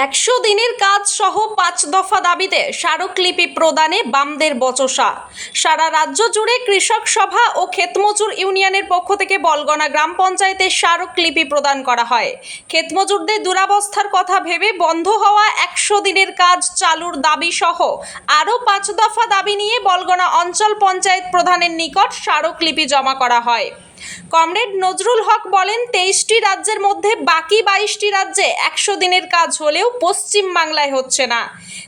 100 দিনের কাজ সহ 5 দফা দাবিতে স্মারকলিপি প্রদানে বামদের বচসা। সারা রাজ্য জুড়ে কৃষক সভা ও ক্ষেতমজুর ইউনিয়নের পক্ষ থেকে বলগনা গ্রাম পঞ্চায়েতে স্মারকলিপি প্রদান করা হয়। ক্ষেতমজুরদের দুরাবস্থার কথা ভেবে বন্ধ হওয়া 100 দিনের কাজ চালুর দাবি সহ আরও 5 দফা দাবি নিয়ে বলগনা অঞ্চল পঞ্চায়েত প্রধানের নিকট স্মারকলিপি জমা করা হয়। কমরেড নজরুল হক বলেন, 23টি রাজ্যের মধ্যে বাকি 22টি রাজ্যে 100 দিনের কাজ হলেও পশ্চিম বাংলায় হচ্ছে না।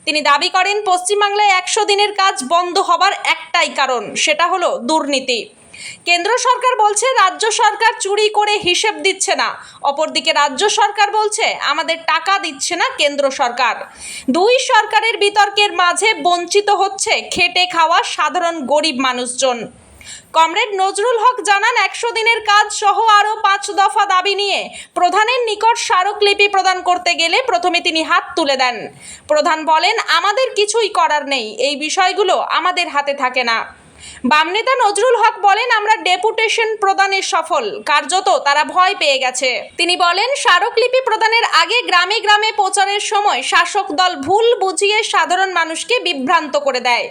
তিনি দাবি করেন, পশ্চিমবাংলায় 100 দিনের কাজ বন্ধ হবার একটাই কারণ, সেটা হলো দুর্নীতি। কেন্দ্র সরকার বলছে রাজ্য সরকার চুরি করে হিসেব দিচ্ছে না, অপরদিকে রাজ্য সরকার বলছে আমাদের টাকা দিচ্ছে না কেন্দ্র সরকার। দুই সরকারের বিতর্কের মাঝে বঞ্চিত হচ্ছে খেটে খাওয়া সাধারণ গরিব মানুষজন। কমরেড নজরুল হক জানান, 100 দিনের কাজ সহ আরও 5 দফা দাবি নিয়ে প্রধানের নিকট স্মারকলিপি প্রদান করতে গেলে প্রথমে তিনি হাত তুলে দেন। প্রধান বলেন, আমাদের কিছুই করার নেই, এই বিষয়গুলো আমাদের হাতে থাকে না। বাম নেতা নজরুল হক বলেন, আমরা ডেপুটেশন প্রদানে সফল, কার্যত তারা ভয় পেয়ে গেছে। তিনি বলেন, স্মারকলিপি প্রদানের আগে গ্রামে গ্রামে প্রচারের সময় শাসক দল ভুল বুঝিয়ে সাধারণ মানুষকে বিভ্রান্ত করে দেয়।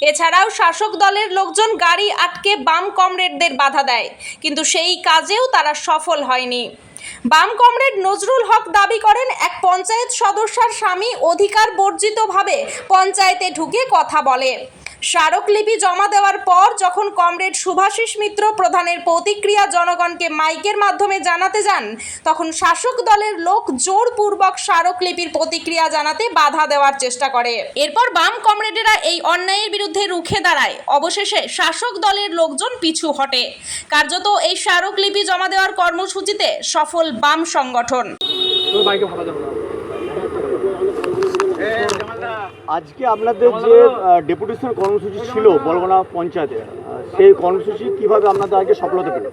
এছাড়াও শাসক দলের লোকজন গাড়ি আটকে বাম কমরেডদের বাধা দেয়, কিন্তু সেই কাজেও তারা সফল হয়নি। বাম কমরেড নজরুল হক দাবি করেন, এক পঞ্চায়েত সদস্যার স্বামী অধিকার বর্জিতভাবে পঞ্চায়েতে ঢুকে কথা বলে। স্মারকলিপি জমা দেওয়ার পর যখন কমরেড শুভাশিস মিত্র প্রধানের প্রতিক্রিয়া জনগণকে মাইকের মাধ্যমে জানাতে যান, তখন শাসক দলের লোক জোরপূর্বক স্মারকলিপির প্রতিক্রিয়া জানাতে বাধা দেওয়ার চেষ্টা করে। এরপর বাম কমরেডেরা এই অন্যায়ের বিরুদ্ধে রুখে দাঁড়ায়। অবশেষে শাসক দলের লোকজন পিছু হটে। কার্যত এই স্মারকলিপি জমা দেওয়ার কর্মসূচিতে সফল বাম সংগঠন। আজকে আপনাদের যে ডেপুটেশন কর্মসূচি ছিল বলগনা পঞ্চায়েতে, সেই কর্মসূচি কিভাবে আপনাদের আগে সফলতা পেল?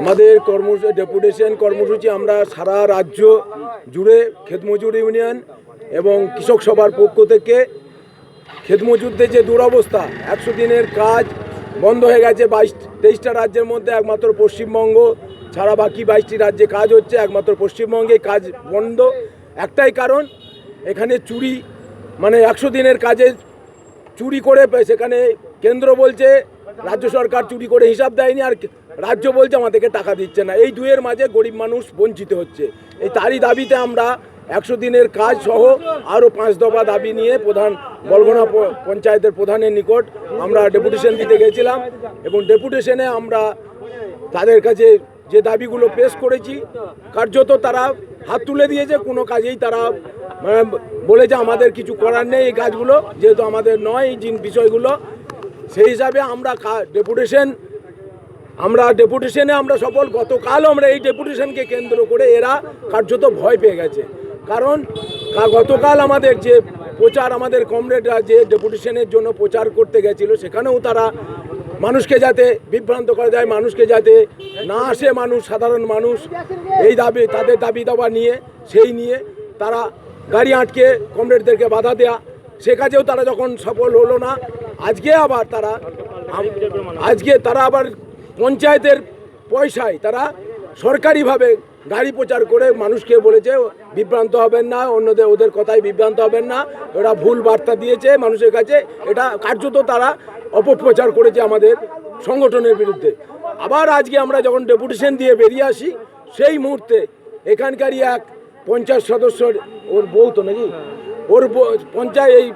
আমাদের ডেপুটেশন কর্মসূচি আমরা সারা রাজ্য জুড়ে ক্ষেতমজুর ইউনিয়ন এবং কৃষক সভার পক্ষ থেকে ক্ষেতমজুরদের যে দুরবস্থা, 100 দিনের কাজ বন্ধ হয়ে গেছে 23টা রাজ্যের মধ্যে, একমাত্র পশ্চিমবঙ্গ ছাড়া বাকি 22টি রাজ্যে কাজ হচ্ছে, একমাত্র পশ্চিমবঙ্গে কাজ বন্ধ। একটাই কারণ, এখানে চুরি, মানে 100 দিনের কাজে চুরি করে সেখানে কেন্দ্র বলছে রাজ্য সরকার চুরি করে হিসাব দেয়নি, আর রাজ্য বলছে আমাদেরকে টাকা দিচ্ছে না। এই দুয়ের মাঝে গরিব মানুষ বঞ্চিত হচ্ছে। এই তারই দাবিতে আমরা 100 দিনের কাজ সহ আরও 5 দফা দাবি নিয়ে বলগনা পঞ্চায়েতের প্রধানের নিকট আমরা ডেপুটেশন দিতে গেছিলাম, এবং ডেপুটেশনে আমরা তাদের কাছে যে দাবিগুলো পেশ করেছি, কার্যত তারা হাত তুলে দিয়েছে। কোনো কাজেই তারা বলেছে আমাদের কিছু করার নেই, এই কাজগুলো যেহেতু আমাদের নয় এই বিষয়গুলো। সেই হিসাবে আমরা ডেপুটেশনে আমরা সফল। গতকাল আমরা এই ডেপুটেশনকে কেন্দ্র করে এরা কার্যত ভয় পেয়ে গেছে। কারণ গতকাল আমাদের যে প্রচার, আমাদের কমরেডরা যে ডেপুটেশনের জন্য প্রচার করতে গেছিল, সেখানেও তারা মানুষকে যাতে বিভ্রান্ত করা যায়, মানুষকে যাতে না আসে, সাধারণ মানুষ এই দাবি, তাদের দাবি দাবা নিয়ে, সেই নিয়ে তারা গাড়ি আটকে কমরেডদেরকে বাধা দেয়া, সে কাজেও তারা যখন সফল হলো না, আজকে তারা আবার পঞ্চায়েতের পয়সায় তারা সরকারিভাবে গাড়ি প্রচার করে মানুষকে বলেছে বিভ্রান্ত হবেন না, ওদের কথায় বিভ্রান্ত হবেন না। ওরা ভুল বার্তা দিয়েছে মানুষের কাছে। এটা কার্যত তারা অপপ্রচার করেছে আমাদের সংগঠনের বিরুদ্ধে। আবার আজকে আমরা যখন ডেপুটেশন দিয়ে বেরিয়ে আসি, সেই মুহূর্তে এখানকারই এক পঞ্চায়েত সদস্যর, ওর বউ তো নাকি, ওর পঞ্চায়েত এই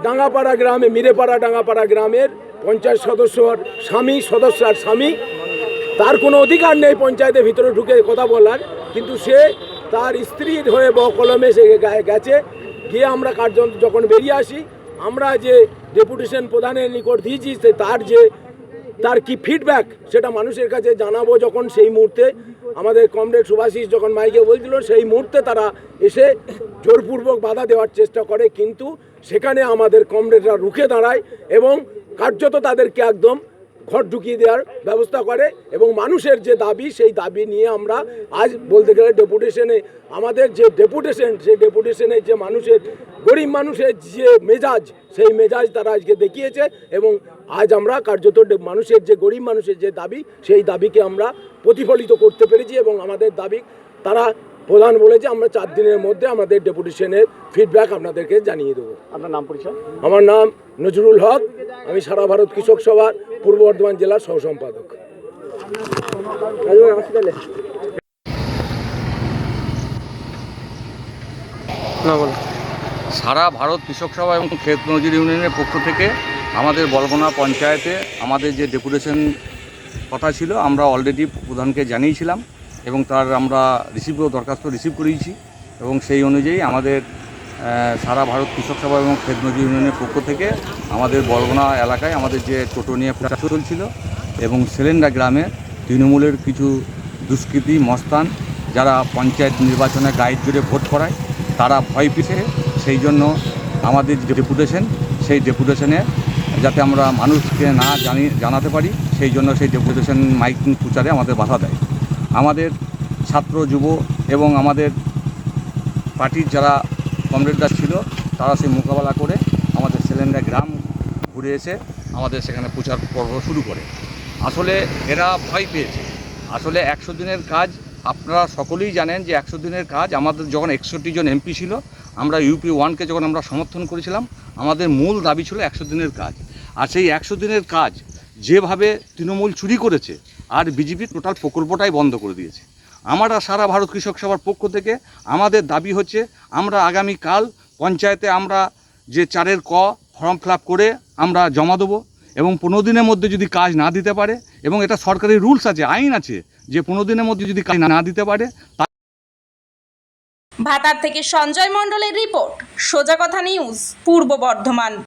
ডাঙ্গাপাড়া গ্রামে, মিরেপাড়া ডাঙ্গাপাড়া গ্রামের পঞ্চায়েত সদস্যর স্বামী, তার কোনো অধিকার নেই পঞ্চায়েতের ভিতরে ঢুকে কথা বলার, কিন্তু সে তার স্ত্রীর হয়ে কলমে সে গেছে। গিয়ে আমরা যখন বেরিয়ে আসি, আমরা যে ডেপুটেশন প্রধানের নিকট দিয়েছি, তার কি ফিডব্যাক সেটা মানুষের কাছে জানাবো। যখন সেই মুহূর্তে আমাদের কমরেড শুভাশিস যখন মাইকে বলছিল, সেই মুহূর্তে তারা এসে জোরপূর্বক বাধা দেওয়ার চেষ্টা করে, কিন্তু সেখানে আমাদের কমরেডরা রুখে দাঁড়ায় এবং কার্যত তাদেরকে একদম ঘর ঢুকিয়ে দেওয়ার ব্যবস্থা করে। এবং মানুষের যে দাবি, সেই দাবি নিয়ে আমরা আজ বলতে গেলে ডেপুটেশনে, আমাদের যে ডেপুটেশন, সেই ডেপুটেশনে যে গরিব মানুষের যে মেজাজ, সেই মেজাজ তারা আজকে দেখিয়েছে। এবং আজ আমরা কার্যত গরিব মানুষের যে দাবি, সেই দাবিকে আমরা প্রতিফলিত করতে পেরেছি এবং আমাদের দাবি তারা প্রধান বলেছে আমরা 4 দিনের মধ্যে আমাদের ডেপুটেশনের ফিডব্যাক আপনাদেরকে জানিয়ে দেবো। আপনার নাম পরিচয়? আমার নাম নজরুল হক, আমি সারা ভারত কৃষক সভার পূর্ব বর্ধমান জেলার সহ সম্পাদক। সারা ভারত কৃষক সভা এবং ক্ষেত মজুর ইউনিয়নের পক্ষ থেকে আমাদের বলগোনা পঞ্চায়েতে আমাদের যে ডেপুটেশন কথা ছিল আমরা অলরেডি প্রধানকে জানিয়েছিলাম এবং তার আমরা দরখাস্ত রিসিভ করিয়েছি এবং সেই অনুযায়ী আমাদের সারা ভারত কৃষক সভা এবং ক্ষেত মজুর ইউনিয়নের পক্ষ থেকে আমাদের বলগোনা এলাকায় আমাদের যে টোটো নিয়ে প্রচার চলছিল এবং সেলেন্ডা গ্রামে তৃণমূলের কিছু দুষ্কৃতী মস্তান যারা পঞ্চায়েত নির্বাচনে গাইড জুড়ে ভোট করায় তারা ভয় পেয়েছে, সেই জন্য আমাদের যে ডেপুটেশন সেই ডেপুটেশনে যাতে আমরা মানুষকে না জানাতে পারি সেই জন্য সেই ডেপুটেশন মাইকিং প্রচারে আমাদের বাধা দেয়। আমাদের ছাত্র যুব এবং আমাদের পার্টির যারা কমরেডরা ছিল তারা সেই মোকাবেলা করে আমাদের সেলেন্ডা গ্রাম ঘুরে এসে আমাদের সেখানে প্রচার পর্ব শুরু করে। আসলে এরা ভয় পেয়েছে। আসলে 100 দিনের কাজ আপনারা সকলেই জানেন যে 100 দিনের কাজ আমাদের যখন 61 জন এমপি ছিল, আমরা ইউপি 1কে যখন আমরা সমর্থন করেছিলাম আমাদের মূল দাবি ছিল 100 দিনের কাজ। আর সেই 100 দিনের কাজ যেভাবে তৃণমূল চুরি করেছে আর বিজেপি টোটাল প্রকল্পটাই বন্ধ করে দিয়েছে। আমরা সারা ভারত কৃষক সভার পক্ষ থেকে আমাদের দাবি হচ্ছে আমরা আগামীকাল পঞ্চায়েতে আমরা যে 4 ক ফর্ম ফিল আপ করে আমরা জমা দেবো এবং 15 দিনের মধ্যে যদি কাজ না দিতে পারে, এবং এটা সরকারি রুলস আছে, আইন আছে যে 15 দিনের মধ্যে যদি কাজ না দিতে পারে। ভাতার থেকে সঞ্জয় মণ্ডলের রিপোর্ট, সোজা কথা নিউজ, পূর্ব বর্ধমান।